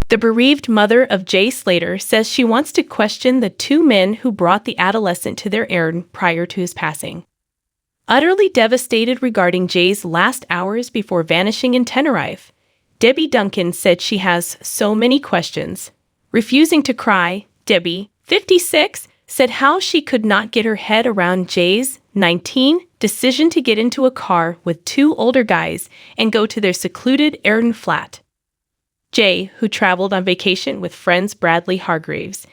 The bereaved mother of Jay Slater says she wants to question the two men who brought the adolescent to their Erin prior to his passing. Utterly devastated regarding Jay's last hours before vanishing in Tenerife, Debbie Duncan said she has so many questions. Refusing to cry, Debbie, 56, said how she could not get her head around Jay's, 19, decision to get into a car with two older guys and go to their secluded Erin flat. Jay, who traveled on vacation with friends Bradley Hargreaves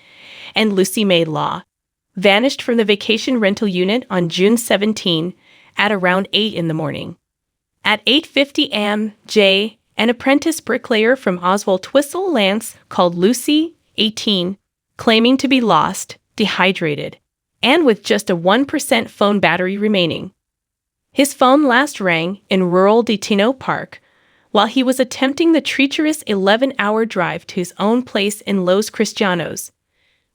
and Lucy Mae Law, vanished from the vacation rental unit on June 17 at around 8 in the morning. At 8:50 a.m., Jay, an apprentice bricklayer from Oswald Twistle Lance, called Lucy, 18, claiming to be lost, dehydrated, and with just a 1% phone battery remaining. His phone last rang in rural Detino Park, while he was attempting the treacherous 11-hour drive to his own place in Los Cristianos,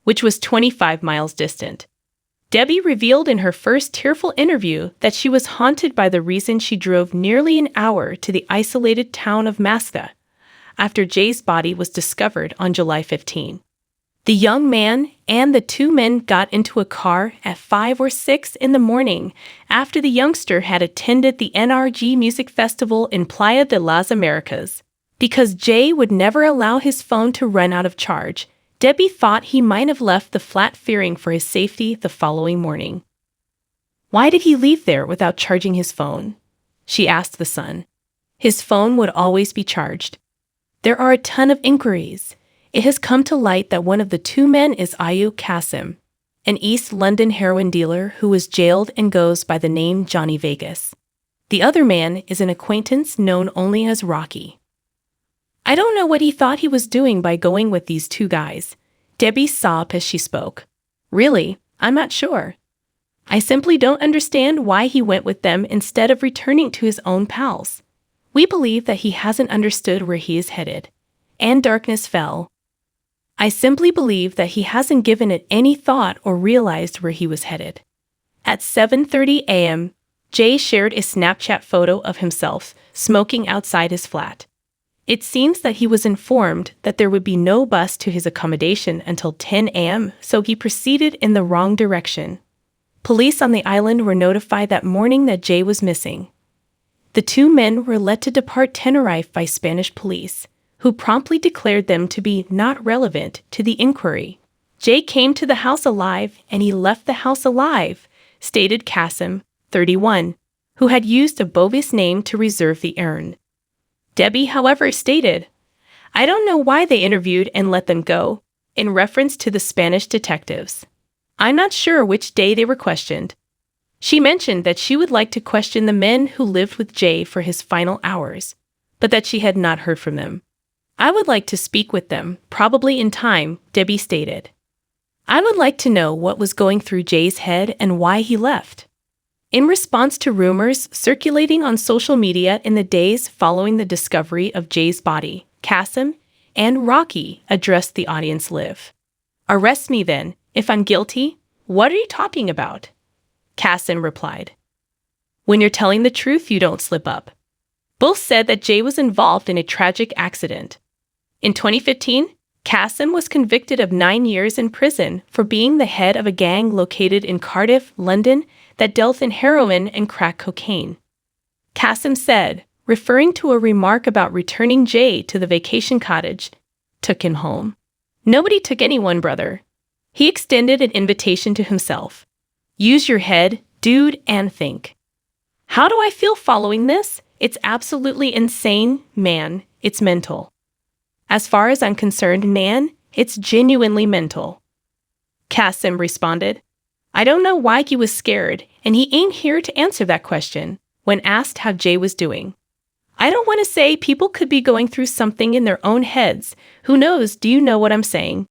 which was 25 miles distant. Debbie revealed in her first tearful interview that she was haunted by the reason she drove nearly an hour to the isolated town of Mazda after Jay's body was discovered on July 15. The young man and the two men got into a car at 5 or 6 in the morning after the youngster had attended the NRG Music Festival in Playa de las Americas. Because Jay would never allow his phone to run out of charge, Debbie thought he might have left the flat fearing for his safety the following morning. Why did he leave there without charging his phone? She asked the son. His phone would always be charged. There are a ton of inquiries. It has come to light that one of the two men is Ayub Qasim, an East London heroin dealer who was jailed and goes by the name Johnny Vegas. The other man is an acquaintance known only as Rocky. I don't know what he thought he was doing by going with these two guys. Debbie sobbed as she spoke. Really, I'm not sure. I simply don't understand why he went with them instead of returning to his own pals. We believe that he hasn't understood where he is headed. And darkness fell. I simply believe that he hasn't given it any thought or realized where he was headed. At 7:30 a.m., Jay shared a Snapchat photo of himself smoking outside his flat. It seems that he was informed that there would be no bus to his accommodation until 10 a.m., so he proceeded in the wrong direction. Police on the island were notified that morning that Jay was missing. The two men were let to depart Tenerife by Spanish police, who promptly declared them to be not relevant to the inquiry. Jay came to the house alive and he left the house alive, stated Qasim, 31, who had used a bogus name to reserve the Erin. Debbie, however, stated, I don't know why they interviewed and let them go, in reference to the Spanish detectives. I'm not sure which day they were questioned. She mentioned that she would like to question the men who lived with Jay for his final hours, but that she had not heard from them. I would like to speak with them, probably in time, Debbie stated. I would like to know what was going through Jay's head and why he left. In response to rumors circulating on social media in the days following the discovery of Jay's body, Qasim and Rocky addressed the audience live. Arrest me then, if I'm guilty. What are you talking about? Qasim replied. When you're telling the truth, you don't slip up. Both said that Jay was involved in a tragic accident. In 2015, Qasim was convicted of 9 years in prison for being the head of a gang located in Cardiff, London, that dealt in heroin and crack cocaine. Qasim said, referring to a remark about returning Jay to the vacation cottage, took him home. Nobody took anyone, brother. He extended an invitation to himself. Use your head, dude, and think. How do I feel following this? It's absolutely insane, man. It's mental. As far as I'm concerned, man, it's genuinely mental. Qasim responded, I don't know why he was scared, and he ain't here to answer that question, when asked how Jay was doing. I don't want to say people could be going through something in their own heads. Who knows? Do you know what I'm saying?